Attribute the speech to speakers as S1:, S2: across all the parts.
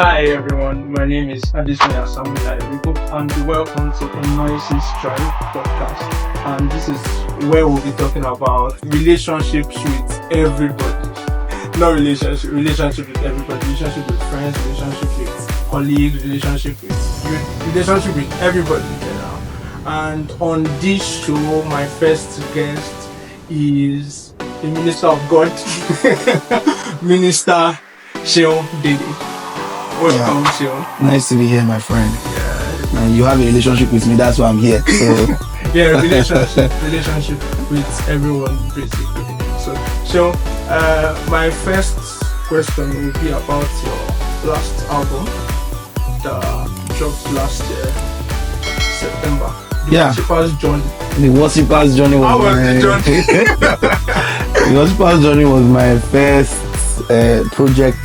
S1: Hi everyone, my name is Adesanya Samuel Ayomikun and welcome to Henosis podcast. And this is where we'll be talking about relationships with everybody. Not relationship with everybody, relationship with friends, relationship with colleagues, relationship with everybody in general. And on this show, my first guest is the Minister of God, Minister Seun Dede. Welcome, Seun.
S2: Nice to be here, my friend.
S1: Yeah.
S2: And you have a relationship with me, that's why I'm here. So
S1: Yeah, relationship with everyone, basically. So, my first question will be about your last album that dropped last year, September.
S2: Yeah.
S1: Worshipper's Journey.
S2: The Worshipper's Journey was
S1: How was the journey?
S2: The Worshipper's Journey was my first project,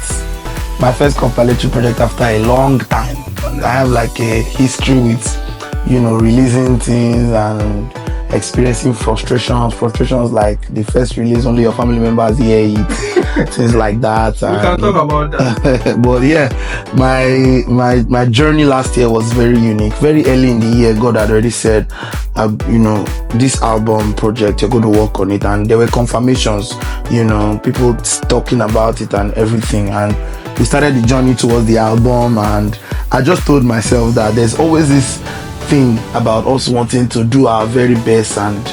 S2: my first compilatory project after a long time. I have like a history with, releasing things and experiencing frustrations like the first release, only your family members hear it, things like that.
S1: We can talk about that.
S2: But yeah, my journey last year was very unique. Very early in the year, God had already said, this album project, you're going to work on it. And there were confirmations, people talking about it and everything. And we started the journey towards the album. And I just told myself that there's always this thing about us wanting to do our very best and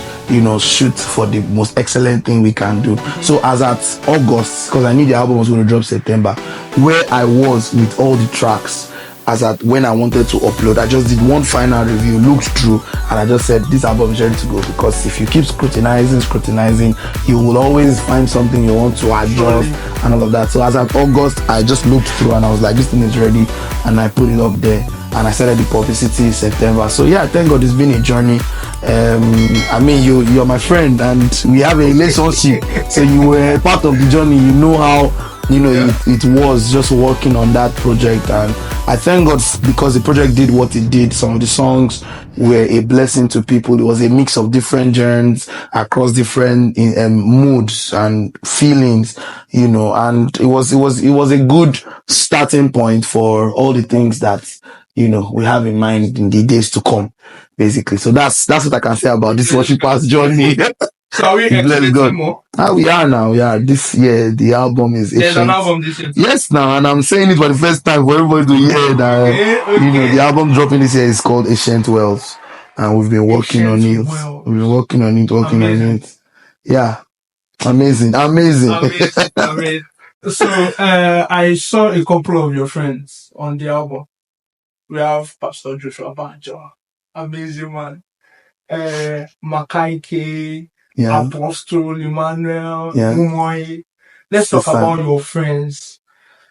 S2: shoot for the most excellent thing we can do. So as at August, because I knew the album was going to drop September, where I was with all the tracks, as at when I wanted to upload, I just did one final review, looked through, and I just said this album is ready to go. Because if you keep scrutinizing, you will always find something you want to adjust and all of that. So as at August, I just looked through and I was like, this thing is ready, and I put it up there. And I started the publicity in September. So yeah, thank God it's been a journey. You're my friend and we have a relationship. So you were part of the journey. You know how it was just working on that project. And I thank God because the project did what it did. Some of the songs were a blessing to people. It was a mix of different genres across different moods and feelings, and it was a good starting point for all the things that we have in mind in the days to come, basically. So that's what I can say about this Worshipper's Journey.
S1: So are we expecting more?
S2: We are now. Yeah, this year the album is.
S1: There's an album this year.
S2: Yes, now, and I'm saying it for the first time for everybody to hear that.
S1: Okay.
S2: The album dropping this year is called Ancient Wells, and we've been working on it. We've been working on it. Yeah, amazing.
S1: So I saw a couple of your friends on the album. We have Pastor Joshua Banjo, amazing man. Makaike, Apostle Emmanuel, Mumoy. Let's talk about your friends.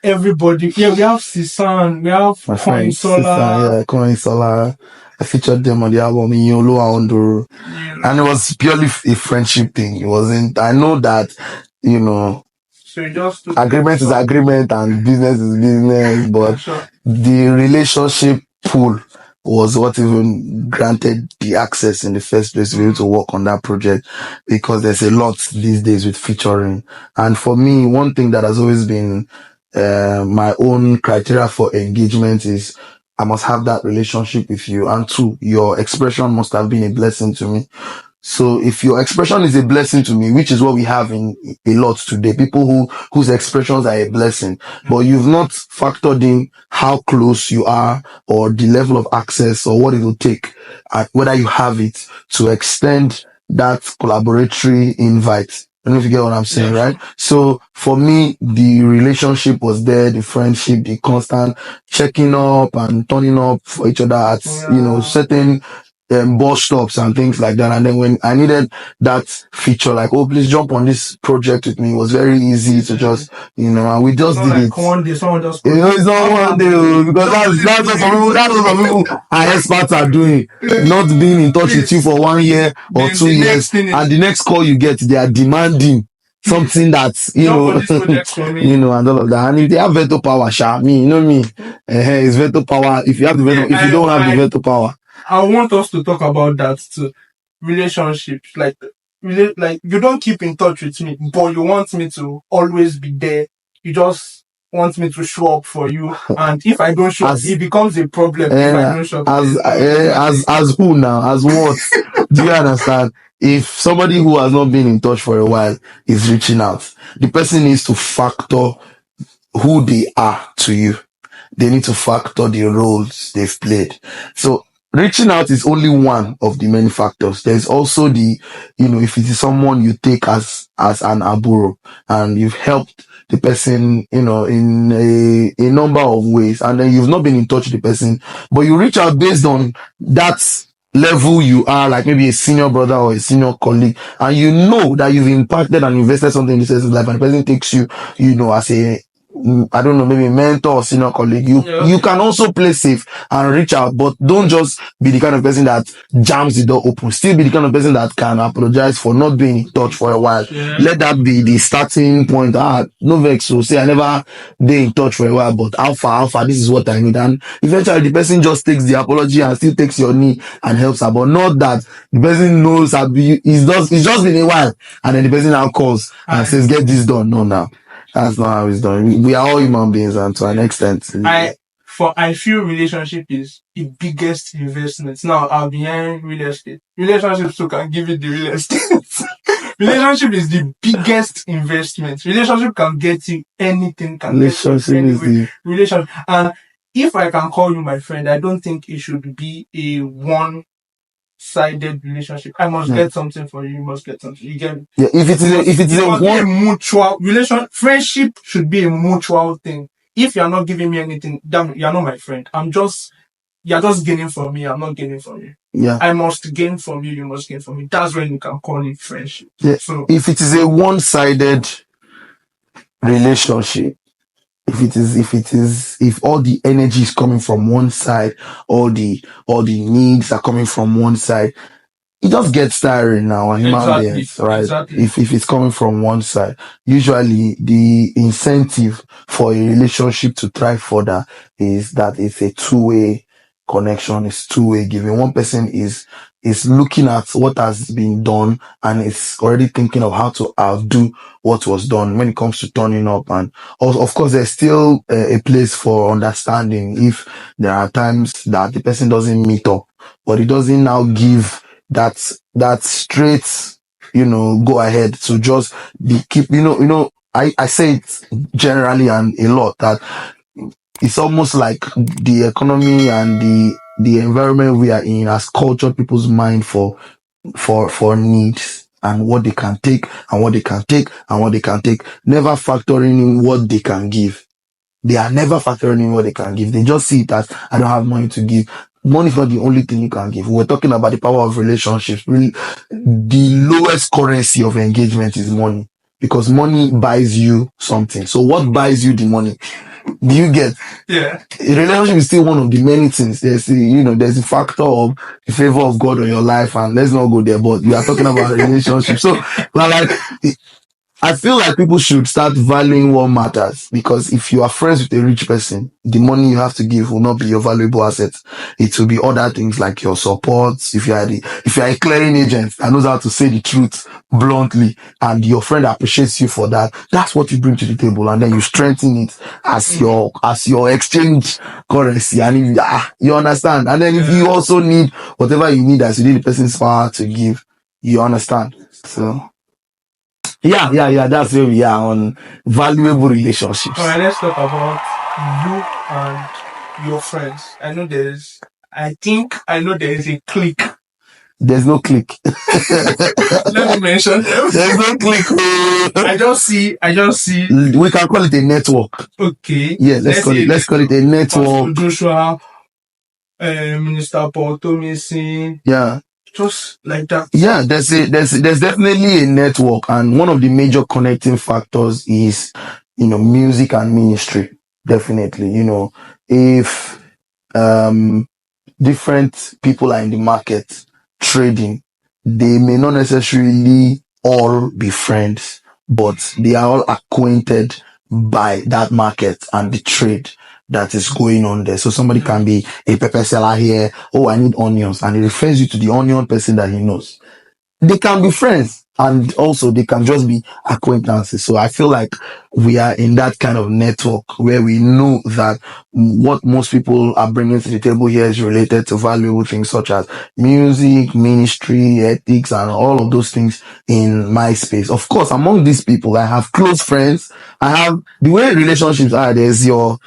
S1: Everybody. Yeah, we have Sisan, we have Coin Solar.
S2: Coin Solar. I featured them on the album in Yolo Onduru. And it was purely a friendship thing. It wasn't, I know that,
S1: so just
S2: agreement is agreement and business is business, but the relationship pool was what even granted the access in the first place to be able to work on that project, because there's a lot these days with featuring. And for me, one thing that has always been my own criteria for engagement is I must have that relationship with you, and two, your expression must have been a blessing to me. So if your expression is a blessing to me, which is what we have in a lot today, people whose expressions are a blessing, but you've not factored in how close you are or the level of access or what it will take, whether you have it to extend that collaboratory invite. I don't know if you get what I'm saying, right? So for me, the relationship was there, the friendship, the constant checking up and turning up for each other at, certain bus stops and things like that. And then when I needed that feature, like, oh, please jump on this project with me, it was very easy to just, and we just did it.
S1: One day, someone just
S2: it's not one day, because that's what some people are experts are doing. Not being in touch with you for 1 year or 2 years, and the next call you get, they are demanding something that, and all of that. And if they have veto power, it's veto power. If you have the veto, if you don't have the veto power.
S1: I want us to talk about that too. Relationships, like you don't keep in touch with me, but you want me to always be there. You just wants me to show up for you, and if I don't show up, it becomes a problem. If I don't show up,
S2: as who now? As what? Do you understand? If somebody who has not been in touch for a while is reaching out, the person needs to factor who they are to you. They need to factor the roles they've played. So reaching out is only one of the many factors. There's also the, if it is someone you take as an aburo and you've helped the person, in a number of ways, and then you've not been in touch with the person, but you reach out based on that level you are, like maybe a senior brother or a senior colleague, and you know that you've impacted and invested something in this person's life, and the person takes you, as a, I don't know, maybe mentor or senior colleague, you can also play safe and reach out, but don't just be the kind of person that jams the door open. Still be the kind of person that can apologize for not being in touch for a while. Let that be the starting point. No vex, so say I never been in touch for a while, but alpha, this is what I need. And eventually the person just takes the apology and still takes your knee and helps her, but not that the person knows that it's just been a while, and then the person now calls and says, get this done. No, now. That's not how it's done. We are all human beings, and to an extent.
S1: I feel relationship is the biggest investment. Now, I'll be hearing real estate. Relationships too can give you the real estate. Relationship is the biggest investment. Relationship can get you anything. Relationship. And if I can call you my friend, I don't think it should be a one-sided relationship. I must get something for you. You must get something. You get.
S2: Yeah. If it is a
S1: mutual relation, friendship should be a mutual thing. If you're not giving me anything, then you're not my friend. You're just gaining from me. I'm not gaining from you.
S2: Yeah.
S1: I must gain from you. You must gain from me. That's when you can call it friendship.
S2: Yeah. So if it is a one-sided relationship, if all the energy is coming from one side, all the needs are coming from one side, it just gets tiring now, human beings, right? Exactly. If it's coming from one side, usually the incentive for a relationship to thrive further is that it's a two-way connection, it's two-way giving. One person is looking at what has been done and is already thinking of how to outdo what was done when it comes to turning up. And also, of course, there's still a place for understanding if there are times that the person doesn't meet up, but it doesn't now give that straight, go ahead to just keep, I say it generally and a lot that it's almost like the economy and the environment we are in has cultured people's mind for needs and what they can take and what they can take and what they can take, never factoring in what they can give. They are never factoring in what they can give. They just see it as, I don't have money to give. Money is not the only thing you can give. We're talking about the power of relationships. Really, the lowest currency of engagement is money, because money buys you something. So what buys you the money? Do you get?
S1: Yeah.
S2: A relationship is still one of the many things. There's a factor of the favor of God on your life, and let's not go there, but we are talking about relationships. So, I feel like people should start valuing what matters, because if you are friends with a rich person, the money you have to give will not be your valuable asset. It will be other things like your support. If you are a clearing agent that knows how to say the truth bluntly, and your friend appreciates you for that, that's what you bring to the table, and then you strengthen it as your exchange currency. And you understand. And then if you also need whatever you need as within the person's power to give, you understand. So. Yeah. That's where we are on valuable relationships.
S1: All right, let's talk about you and your friends. I know there is a clique.
S2: There's no clique.
S1: Let me mention them.
S2: There's no clique.
S1: I just see.
S2: We can call it a network.
S1: Okay.
S2: Yeah, let's call it a network.
S1: Pastor Joshua, Minister Paul Thomason.
S2: Yeah.
S1: Just like that.
S2: Yeah, there's definitely a network, and one of the major connecting factors is, music and ministry. Definitely, if different people are in the market trading, they may not necessarily all be friends, but they are all acquainted by that market and the trade that is going on there. So somebody can be a pepper seller here. Oh, I need onions. And he refers you to the onion person that he knows. They can be friends. and also they can just be acquaintances. So I feel like we are in that kind of network where we know that what most people are bringing to the table here is related to valuable things such as music, ministry, ethics, and all of those things in my space. Of course, among these people, I have close friends. I have the way relationships are. There is your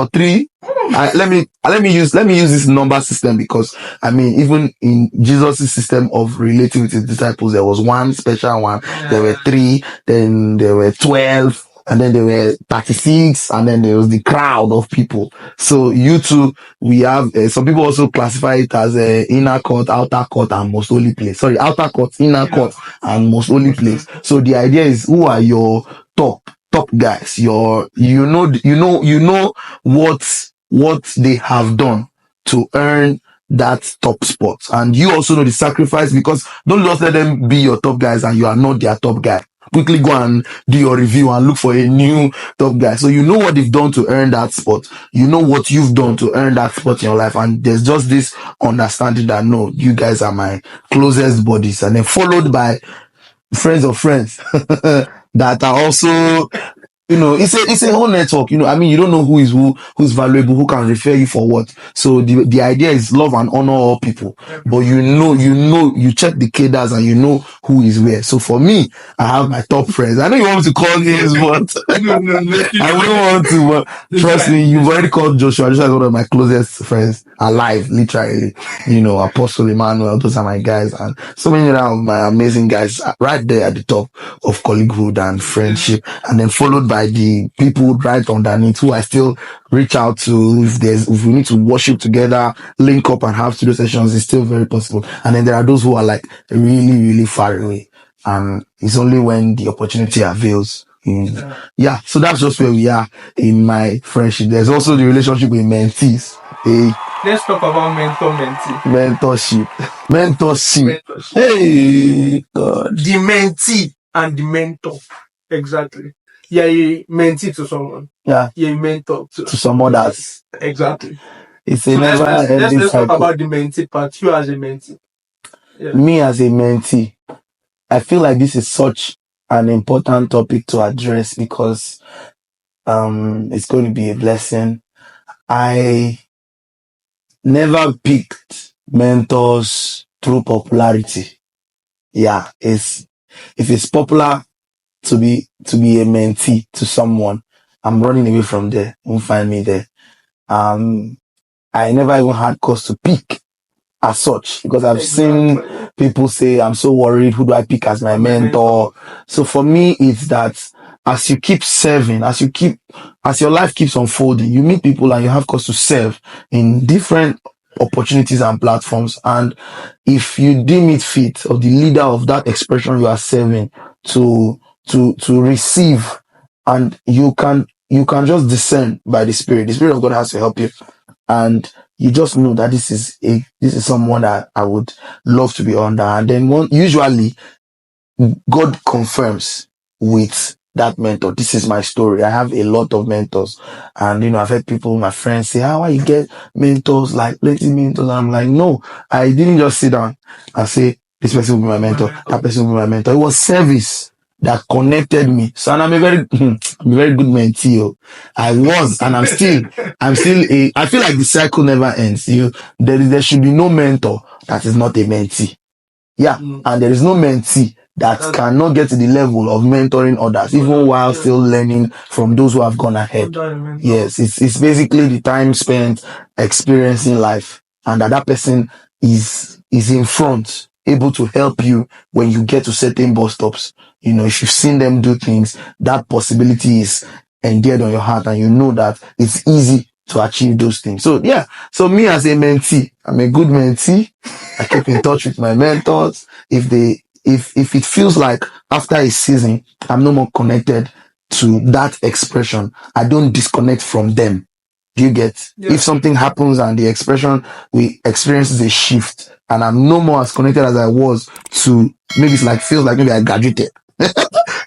S2: three. Let me use this number system because I mean, even in Jesus' system of relating with his disciples, there was one special one, there were three, then there were 12, and then there were 36, and then there was the crowd of people. So you two, we have, some people also classify it as inner court, outer court, and most holy place. Sorry, outer court, inner court, and most holy place. So the idea is, who are your top guys? You know what they have done to earn that top spot, and you also know the sacrifice, because don't just let them be your top guys and you are not their top guy. Quickly go and do your review and look for a new top guy. So you know what they've done to earn that spot. You know what you've done to earn that spot in your life. And there's just this understanding that no, you guys are my closest buddies. And then followed by friends of friends that are also, it's a whole network. I mean, you don't know who is who's valuable, who can refer you for what. So the idea is love and honor all people. But you check the cadres and you know who is where. So for me, I have my top friends. I know you want me to call names, but
S1: No,
S2: I wouldn't want to. But trust me, you've already called Joshua. Joshua is one of my closest friends alive, literally. Apostle Emmanuel, those are my guys, and so many of my amazing guys right there at the top of colleaguehood and friendship, and then followed by the people right underneath who I still reach out to if we need to worship together, link up and have studio sessions. It's still very possible. And then there are those who are like really, really far away, and it's only when the opportunity avails. Yeah, so that's just where we are in my friendship. There's also the relationship with mentees.
S1: Let's talk about mentor-mentee.
S2: Mentorship. Hey, God.
S1: The mentee and the mentor. Exactly. You're a mentee to someone.
S2: Yeah.
S1: You're a mentor to
S2: some others.
S1: Exactly.
S2: It's a never-ending
S1: let's talk
S2: cycle.
S1: about the mentee part. You as a mentee. Yeah.
S2: Me as a mentee, I feel like this is such an important topic to address because it's going to be a blessing. I never picked mentors through popularity. Yeah, if it's popular to be a mentee to someone, I'm running away from there. You won't find me there. I never even had cause to pick as such because I've seen people say, I'm so worried, who do I pick as my mentor? So for me, it's that as you keep serving, as your life keeps unfolding, you meet people and you have cause to serve in different opportunities and platforms. And if you deem it fit, or the leader of that expression you are serving, to receive, and you can just discern by the Spirit of God has to help you, and you just know that this is someone that I would love to be under. And then usually God confirms with that mentor. This is my story. I have a lot of mentors, and I've heard people, my friends, say, "How you get mentors, like plenty mentors?" And I'm like, no, I didn't just sit down and say, this person will be my mentor, that person will be my mentor. It was service that connected me. So, and I'm a very good mentee. I was, and I'm still I feel like the cycle never ends. There should be no mentor that is not a mentee. Yeah. And there is no mentee that cannot get to the level of mentoring others, even while still learning from those who have gone ahead. Yes, it's basically the time spent experiencing life, and that person is in front, able to help you when you get to certain bus stops. If you've seen them do things, that possibility is endeared on your heart, and you know that it's easy to achieve those things. So yeah, so me as a mentee, I'm a good mentee. I keep in touch with my mentors. If it feels like after a season, I'm no more connected to that expression, I don't disconnect from them. Do you get? Yeah. If something happens and the expression we experiences a shift, and I'm no more as connected as I was to, maybe it's like, feels like maybe I graduated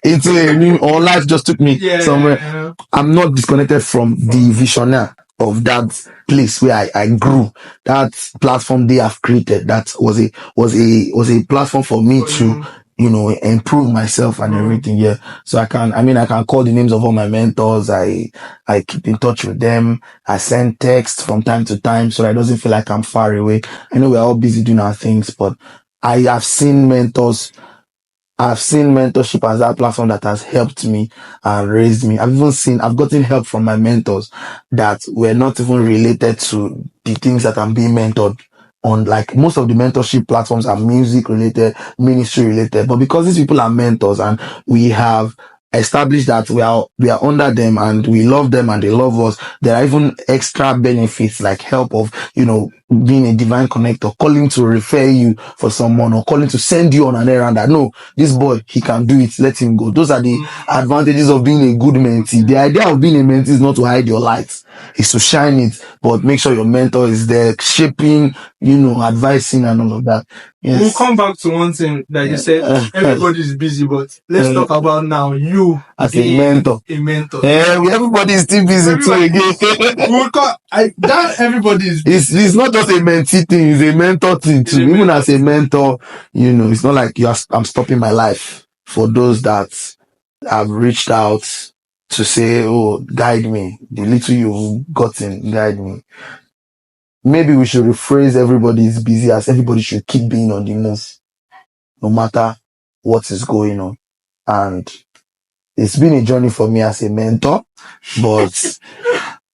S2: into a new, or life just took me somewhere. Yeah. I'm not disconnected from the visionaire of that place where I grew, that platform they have created. That was a platform for me to improve myself and everything. Yeah. So I can call the names of all my mentors. I keep in touch with them. I send text from time to time so that it doesn't feel like I'm far away. I know we're all busy doing our things, but I have seen mentors. I've seen mentorship as that platform that has helped me and raised me. I've gotten help from my mentors that were not even related to the things that I'm being mentored on. Like most of the mentorship platforms are music related, ministry related, but because these people are mentors and we have established that we are under them and we love them and they love us, there are even extra benefits like help of being a divine connector, calling to refer you for someone or calling to send you on an errand that no, this boy, he can do it, let him go. Those are the advantages of being a good mentee. The idea of being a mentee is not to hide your lights, it's to shine it, but make sure your mentor is there, shaping, advising and all of that.
S1: Yes. We'll come back to one thing that you said, everybody is busy, but let's talk about now you
S2: as a mentor. Everybody is still busy too again.
S1: Everybody is busy.
S2: It's not just a mentee thing, it's a mentor thing too. Even as a mentor, it's not like I'm stopping my life. For those that have reached out to say, oh, guide me, the little you've gotten, guide me. Maybe we should rephrase everybody is busy as everybody should keep being on the move, no matter what is going on. And it's been a journey for me as a mentor, but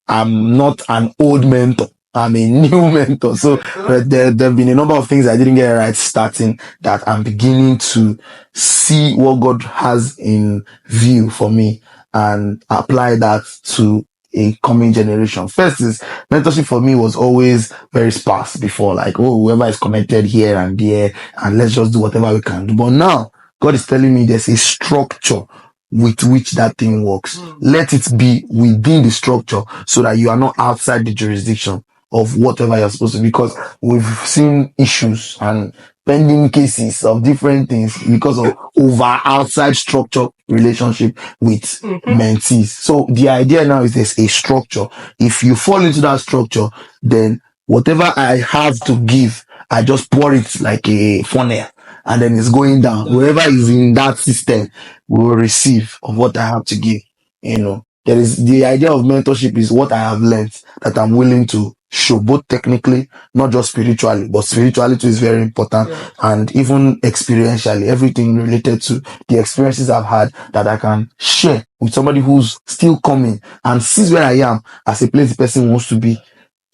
S2: I'm not an old mentor. I'm a new mentor. So there have been a number of things I didn't get right starting that I'm beginning to see what God has in view for me and apply that to a coming generation. First is mentorship for me was always very sparse before, like, oh, whoever is connected here and there, and let's just do whatever we can do. But now God is telling me there's a structure with which that thing works. Let it be within the structure so that you are not outside the jurisdiction of whatever you're supposed to, because we've seen issues and pending cases of different things because of over outside structure relationship with mentees. So the idea now is there's a structure. If you fall into that structure, then whatever I have to give, I just pour it like a funnel and then it's going down. Whoever is in that system will receive of what I have to give. There is the idea of mentorship is what I have learned that I'm willing to show, both technically, not just spiritually, but spirituality is very important, and even experientially, everything related to the experiences I've had that I can share with somebody who's still coming and sees where I am as a place the person wants to be,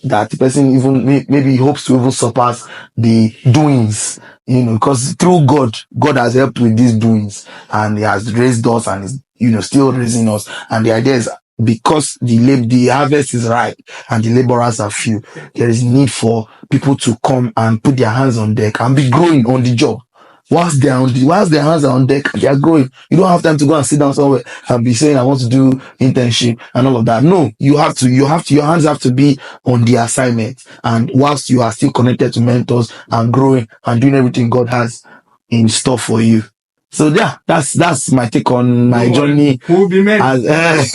S2: that the person even maybe hopes to even surpass the doings, because through God has helped with these doings and he has raised us and is, still raising us. And the idea is because the harvest is ripe and the laborers are few, there is need for people to come and put their hands on deck and be growing on the job. Whilst their hands are on deck, they are growing. You don't have time to go and sit down somewhere and be saying, I want to do internship and all of that. No, your hands have to be on the assignment. And whilst you are still connected to mentors and growing and doing everything God has in store for you. So yeah, that's my take on my journey.
S1: We'll be men.
S2: That's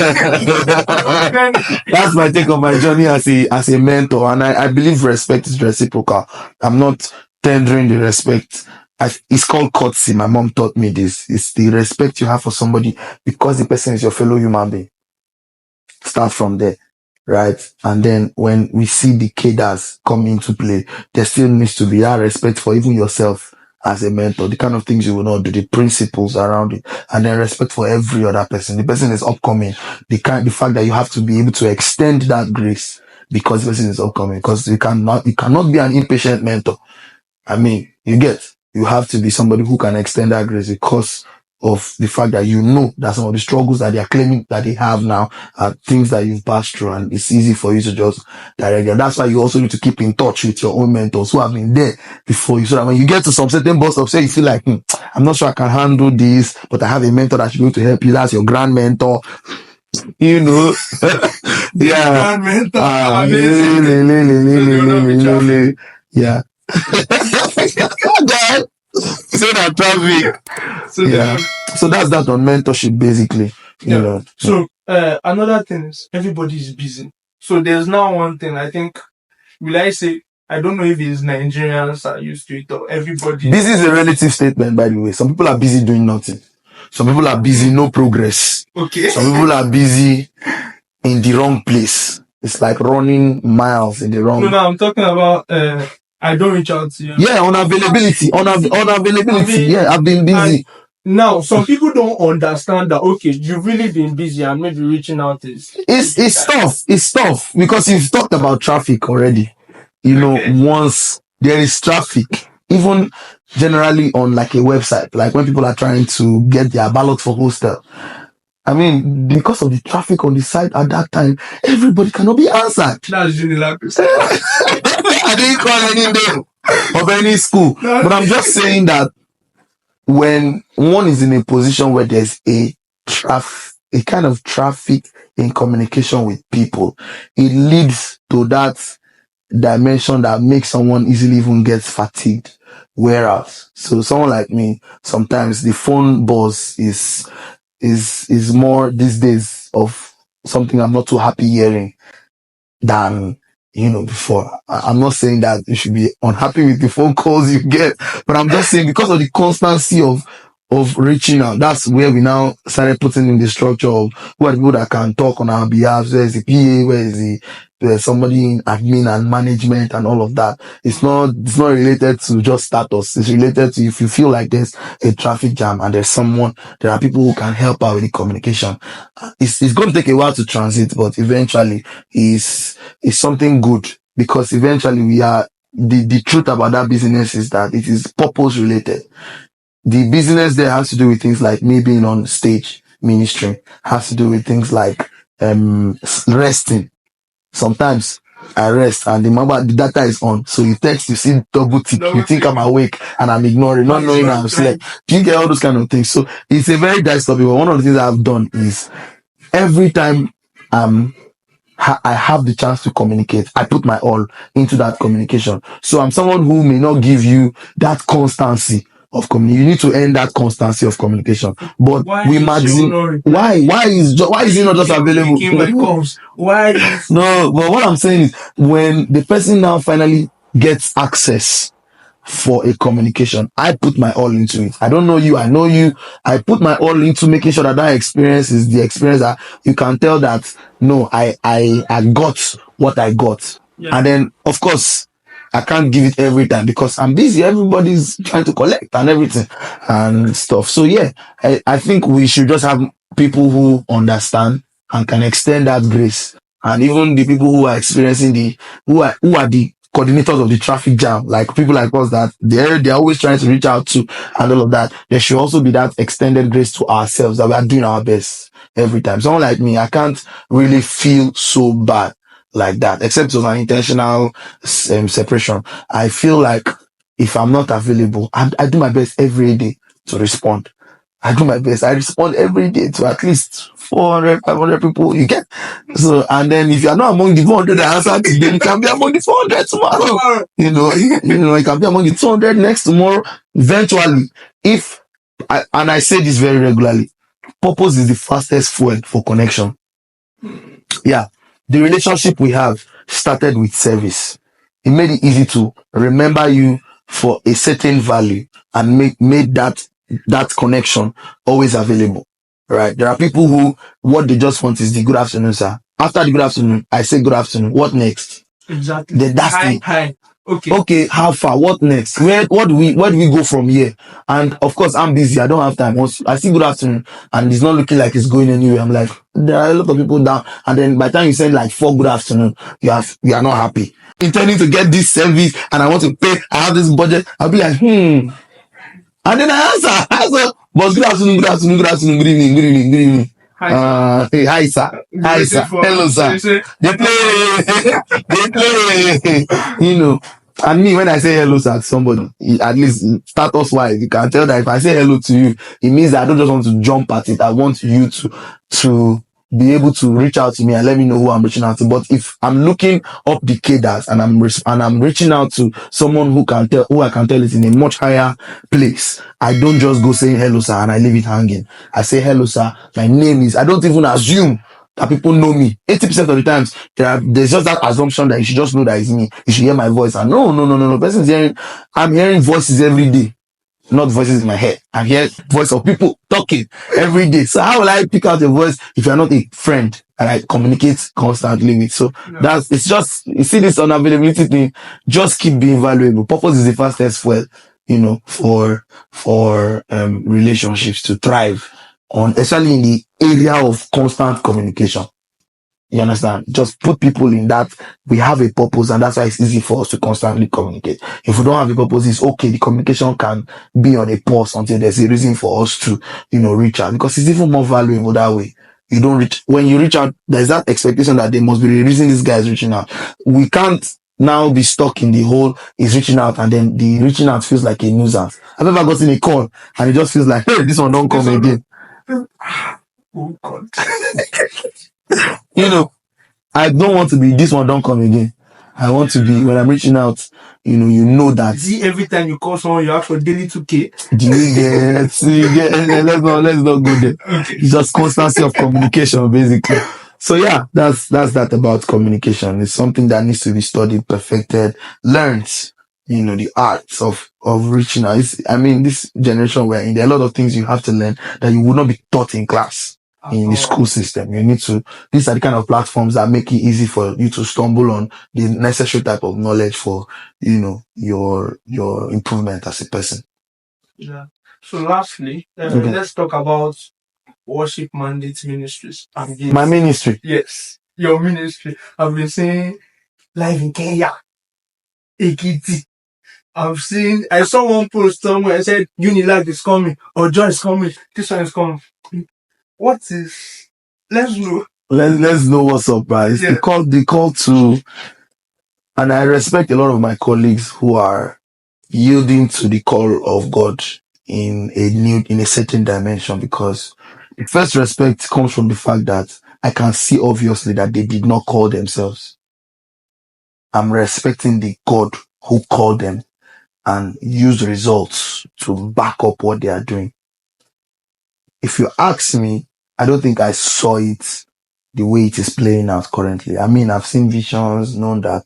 S2: my take on my journey as a mentor. And I believe respect is reciprocal. I'm not tendering the respect. It's called courtesy. My mom taught me this. It's the respect you have for somebody because the person is your fellow human being. Start from there, right? And then when we see the cadres come into play, there still needs to be that respect for even yourself as a mentor, the kind of things you will not do, the principles around it, and then respect for every other person. The person is upcoming. The fact that you have to be able to extend that grace because the person is upcoming, because you cannot be an impatient mentor. I mean, you have to be somebody who can extend that grace because of the fact that that some of the struggles that they are claiming that they have now are things that you've passed through, and it's easy for you to just direct them. That's why you also need to keep in touch with your own mentors who have been there before you, so that when you get to some certain bus of say you feel like, I'm not sure I can handle this, but I have a mentor that's going to help you. That's your grand mentor. Yeah.
S1: Grand mentor.
S2: Yeah. So that traffic. So that's that on mentorship, basically.
S1: So another thing is everybody is busy. So there's now one thing I think, will I say I don't know if it's Nigerians are used to it or everybody.
S2: Busy is a relative statement, by the way. Some people are busy doing nothing. Some people are busy, no progress.
S1: Okay.
S2: Some people are busy in the wrong place. It's like running miles in the wrong.
S1: No, I'm talking about I don't reach out to you.
S2: Yeah, unavailability. Unavailability. Yeah, I've been busy.
S1: Now, some people don't understand that, okay, you've really been busy and maybe reaching out is...
S2: It's tough. It's tough because you've talked about traffic already. You know, once there is traffic, even generally on like a website, like when people are trying to get their ballot for hostel, I mean, because of the traffic on the site at that time, everybody cannot be answered.
S1: That's Unilag.
S2: I didn't call any name of any school, but I'm just saying that when one is in a position where there's a kind of traffic in communication with people, it leads to that dimension that makes someone easily even get fatigued. Whereas, so someone like me, sometimes the phone buzz is more these days of something I'm not too happy hearing than before. I'm not saying that you should be unhappy with the phone calls you get, but I'm just saying because of the constancy of reaching out, that's where we now started putting in the structure of who are the people that can talk on our behalf. Where is the PA? Where is there's somebody in admin and management and all of that. It's not related to just status. It's related to if you feel like there's a traffic jam and there are people who can help out with the communication. It's going to take a while to transit, but eventually it's something good because eventually we are the truth about that business is that it is purpose related. The business there has to do with things like me being on stage ministry, has to do with things like resting. Sometimes I rest and the data is on. So you text, you see double tick, you think I'm awake and I'm ignoring, not knowing I'm asleep. You get all those kind of things. So it's a very dicey topic. But one of the things I've done is every time I have the chance to communicate, I put my all into that communication. So I'm someone who may not give you that constancy of communication. You need to end that constancy of communication. But why is it not just available? No, but what I'm saying is when the person now finally gets access for a communication, I put my all into it. I don't know you, I know you. I put my all into making sure that experience is the experience that you can tell that no, I got what I got. Yeah. And then of course I can't give it every time because I'm busy. Everybody's trying to collect and everything and stuff. So yeah, I think we should just have people who understand and can extend that grace. And even the people who are experiencing who are the coordinators of the traffic jam, like people like us that they're always trying to reach out to and all of that, there should also be that extended grace to ourselves that we are doing our best every time. Someone like me, I can't really feel so bad like that, except it was an intentional separation. I feel like if I'm not available, I do my best every day to respond. I do my best. I respond every day to at least 400, 500 people you get. So, and then if you're not among the 400 that answer today, you can be among the 400 tomorrow. You can be among the 200 next tomorrow. Eventually, and I say this very regularly, purpose is the fastest fuel for connection. Yeah. The relationship we have started with service. It made it easy to remember you for a certain value and made that connection always available. Right? There are people who what they just want is the good afternoon, sir. After the good afternoon, I say good afternoon. What next?
S1: Exactly.
S2: Then that's
S1: hi.
S2: Okay, how far? What next? Where do we go from here? And of course, I'm busy. I don't have time. Once I see good afternoon and it's not looking like it's going anywhere, I'm like, there are a lot of people down. And then by the time you send like 4 good afternoon, you are not happy. Intending to get this service and I want to pay, I have this budget. I'll be like, And then I answer, but good afternoon, good evening. Hi sir. Hello sir. They play. And me, when I say hello sir to somebody, at least status wise, you can tell that if I say hello to you, it means that I don't just want to jump at it. I want you to be able to reach out to me and let me know who I'm reaching out to. But if I'm looking up the cadres and I'm reaching out to someone who I can tell is in a much higher place, I don't just go saying hello sir and I leave it hanging. I say hello sir. My name is. I don't even assume that people know me. 80% of the times, there's just that assumption that you should just know that it's me. You should hear my voice. And no. Person's hearing, I'm hearing voices every day, not voices in my head. I hear voice of people talking every day. So how will I pick out a voice if you're not a friend and I communicate constantly with? So that's, it's just, you see this unavailability thing, just keep being valuable. Purpose is the fastest fuel, for relationships to thrive on, especially in the area of constant communication. You understand? Just put people in that we have a purpose, and that's why it's easy for us to constantly communicate. If we don't have a purpose, it's okay. The communication can be on a pause until there's a reason for us to, reach out, because it's even more valuable that way. You don't reach, when you reach out, there's that expectation that there must be a reason this guy is reaching out. We can't now be stuck in the whole is reaching out, and then the reaching out feels like a nuisance. I've ever gotten a call and it just feels like, hey, this one don't come again.
S1: Oh God.
S2: I don't want to be this one don't come again. I want to be, when I'm reaching out, that.
S1: See, every time you call someone, you ask for daily 2K.
S2: Do you get, let's not go there.
S1: Okay.
S2: It's just constancy of communication, basically. So yeah, that's that about communication. It's something that needs to be studied, perfected, learned. The arts of reaching out. This generation we're in, there are a lot of things you have to learn that you would not be taught in class, in the school system. You need to, these are the kind of platforms that make it easy for you to stumble on the necessary type of knowledge for, your improvement as a person.
S1: Yeah. So lastly, let's talk about worship mandate ministries.
S2: My ministry.
S1: Yes, your ministry. I've been saying live in Kenya, Ekiti. I saw one post somewhere and said Unilag is coming, or Joy is coming, this one is coming. What is, let's know.
S2: Let's know what's up, guys. Yeah. The call to, and I respect a lot of my colleagues who are yielding to the call of God in a certain dimension, because the first respect comes from the fact that I can see obviously that they did not call themselves. I'm respecting the God who called them and used results to back up what they are doing. If you ask me, I don't think I saw it the way it is playing out currently. I've seen visions, known that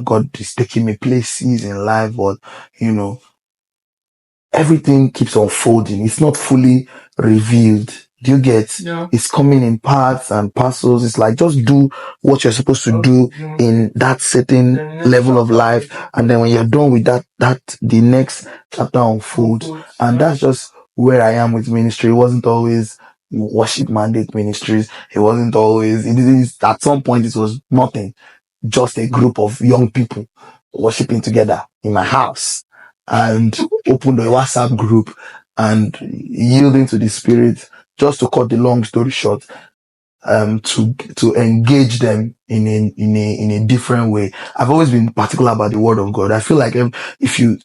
S2: God is taking me places in life, but everything keeps unfolding. It's not fully revealed. Do you get?
S1: Yeah.
S2: It's coming in parts and parcels. It's like, just do what you're supposed to do in that certain level of life, and then when you're done with that the next chapter unfolds. And that's just where I am with ministry. It wasn't always worship mandate ministries. It wasn't always, at some point it was nothing, just a group of young people worshiping together in my house, and opened a WhatsApp group and yielding to the Spirit. Just to cut the long story short, to engage them in a different way. I've always been particular about the Word of God. I feel like if you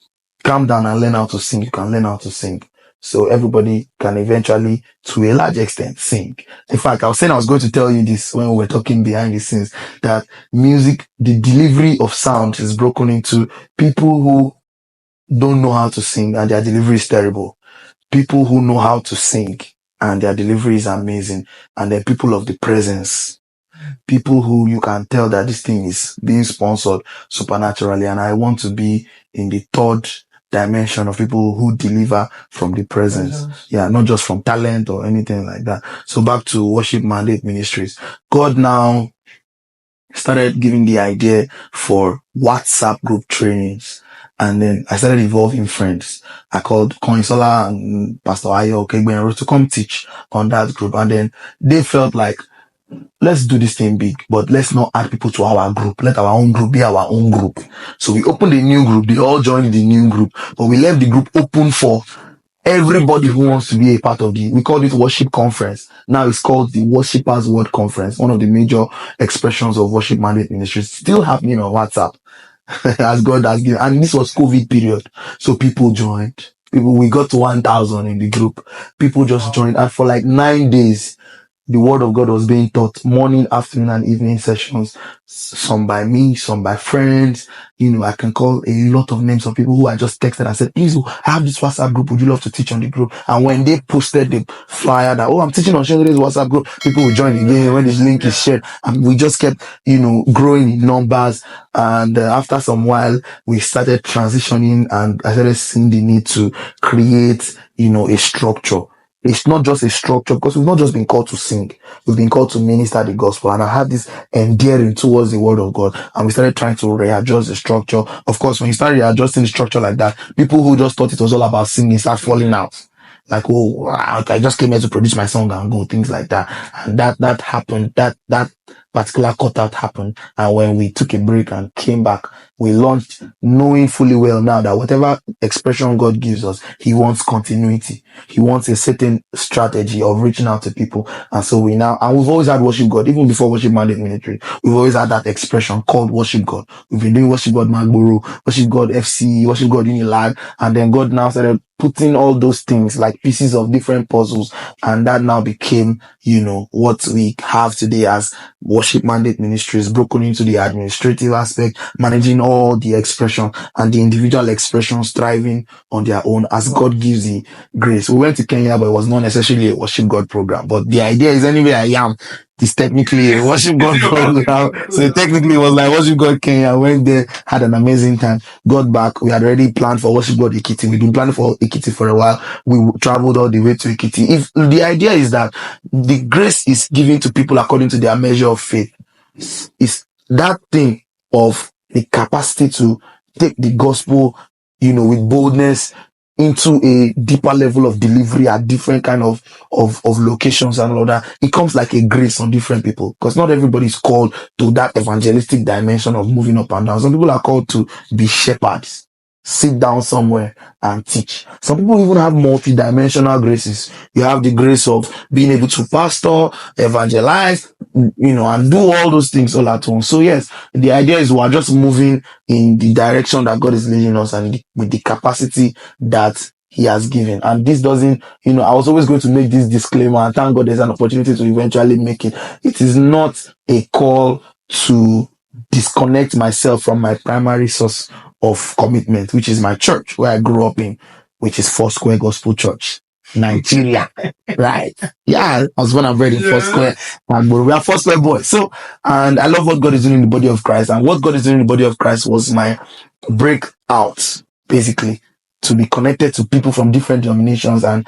S2: calm down and learn how to sing, you can learn how to sing. So everybody can eventually, to a large extent, sing. In fact, I was going to tell you this when we were talking behind the scenes, that music, the delivery of sound is broken into people who don't know how to sing and their delivery is terrible. People who know how to sing and their delivery is amazing. And then people of the presence. People who you can tell that this thing is being sponsored supernaturally. And I want to be in the third dimension of people who deliver from the presence. Yeah, not just from talent or anything like that. So back to worship mandate ministries. God now started giving the idea for WhatsApp group trainings. And then I started involving friends. I called Koinsola and Pastor Ayo Kegbenro to come teach on that group. And then they felt like, let's do this thing big, but let's not add people to our group. Let our own group be our own group. So we opened a new group. They all joined the new group, but we left the group open for everybody who wants to be a part of we called it Worship Conference. Now it's called the Worshipers World Conference, one of the major expressions of worship mandate ministry, still happening on WhatsApp. As God has given. And this was COVID period. So people joined. We got to 1,000 in the group. People just joined. And for like 9 days, the word of God was being taught morning, afternoon, and evening sessions. Some by me, some by friends. I can call a lot of names of people who I just texted and said, please, I have this WhatsApp group. Would you love to teach on the group? And when they posted the flyer that, oh, I'm teaching on Seun Dede's WhatsApp group, people will join again when this link is shared. And we just kept, growing in numbers. And after some while, we started transitioning and I started seeing the need to create, a structure. It's not just a structure because we've not just been called to sing. We've been called to minister the gospel. And I had this endearing towards the word of God. And we started trying to readjust the structure. Of course, when you start readjusting the structure like that, people who just thought it was all about singing start falling out. Like, oh, wow, I just came here to produce my song and go, things like that. And that happened. That particular cutout happened. And when we took a break and came back, we launched knowing fully well now that whatever expression God gives us, He wants continuity. He wants a certain strategy of reaching out to people. And so and we've always had worship God, even before worship mandate ministry. We've always had that expression called worship God. We've been doing worship God Magboro, worship God FC, worship God Unilag. And then God now started putting all those things like pieces of different puzzles. And that now became, what we have today as worship mandate ministries broken into the administrative aspect, managing all the expression and the individual expressions thriving on their own as God gives the grace. We went to Kenya, but it was not necessarily a worship God program. But the idea is anywhere I am, it's technically a worship God program. So technically it was like worship God Kenya. Went there, had an amazing time, got back. We had already planned for worship God Ekiti. We've been planning for Ekiti for a while. We traveled all the way to Ekiti. If the idea is that the grace is given to people according to their measure of faith, is that thing of the capacity to take the gospel, with boldness into a deeper level of delivery at different kind of locations and all that. It comes like a grace on different people because not everybody is called to that evangelistic dimension of moving up and down. Some people are called to be shepherds, sit down somewhere and teach. Some people even have multi-dimensional graces. You have the grace of being able to pastor, evangelize, and do all those things all at once. So yes, the idea is we're just moving in the direction that God is leading us and with the capacity that He has given. And this doesn't, I was always going to make this disclaimer and thank God there's an opportunity to eventually make it. It is not a call to disconnect myself from my primary source of commitment, which is my church where I grew up in, which is Foursquare Gospel Church, Nigeria. Right. Yeah, I was born and bred in Foursquare. And we are Foursquare boys. So, and I love what God is doing in the body of Christ. And what God is doing in the body of Christ was my breakout, basically, to be connected to people from different denominations, and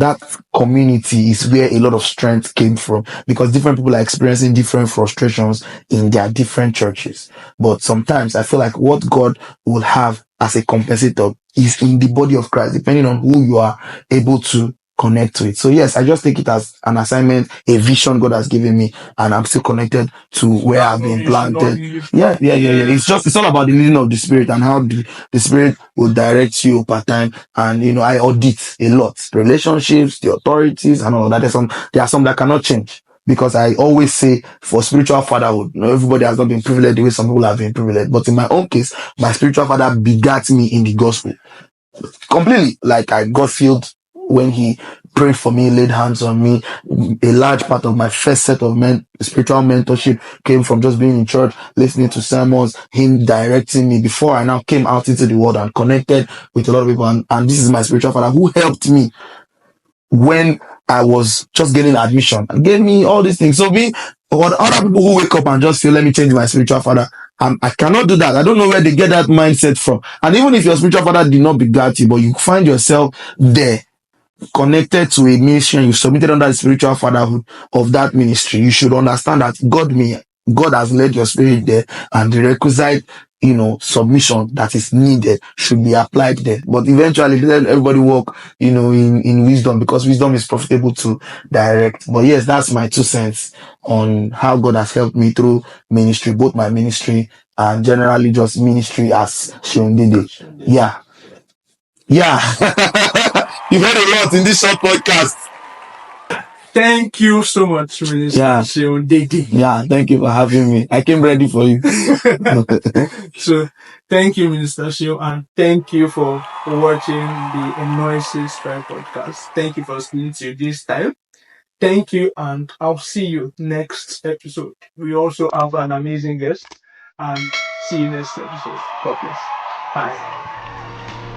S2: that community is where a lot of strength came from because different people are experiencing different frustrations in their different churches. But sometimes I feel like what God will have as a compensator is in the body of Christ, depending on who you are able to connect to it. So yes, I just take it as an assignment, a vision God has given me, and I'm still connected to where I've been planted. Yeah. It's all about the leading of the Spirit and how the Spirit will direct you over time. And I audit a lot, relationships, the authorities, and all of that. There are some that cannot change. Because I always say for spiritual fatherhood, everybody has not been privileged the way some people have been privileged. But in my own case, my spiritual father begat me in the gospel completely. Like I got filled when he prayed for me, laid hands on me. A large part of my first set of spiritual mentorship came from just being in church, listening to sermons, him directing me before I now came out into the world and connected with a lot of people. And this is my spiritual father who helped me when I was just getting admission and gave me all these things. So what other people who wake up and just feel, let me change my spiritual father, I cannot do that. I don't know where they get that mindset from. And even if your spiritual father did not begat you, but you find yourself there connected to a ministry and you submitted under the spiritual fatherhood of that ministry, you should understand that God has led your spirit there, and the requisite, submission that is needed should be applied there. But eventually, let everybody walk, in wisdom, because wisdom is profitable to direct. But yes, that's my 2 cents on how God has helped me through ministry, both my ministry and generally just ministry as Seun Dede. Yeah. Yeah. You've heard a lot in this short podcast.
S1: Thank you so much, Minister Seun Dede.
S2: Yeah, thank you for having me. I came ready for you.
S1: So, thank you, Minister Seun, and thank you for watching the Henosis podcast. Thank you for listening to this time. Thank you, and I'll see you next episode. We also have an amazing guest, and see you next episode. God bless. Bye.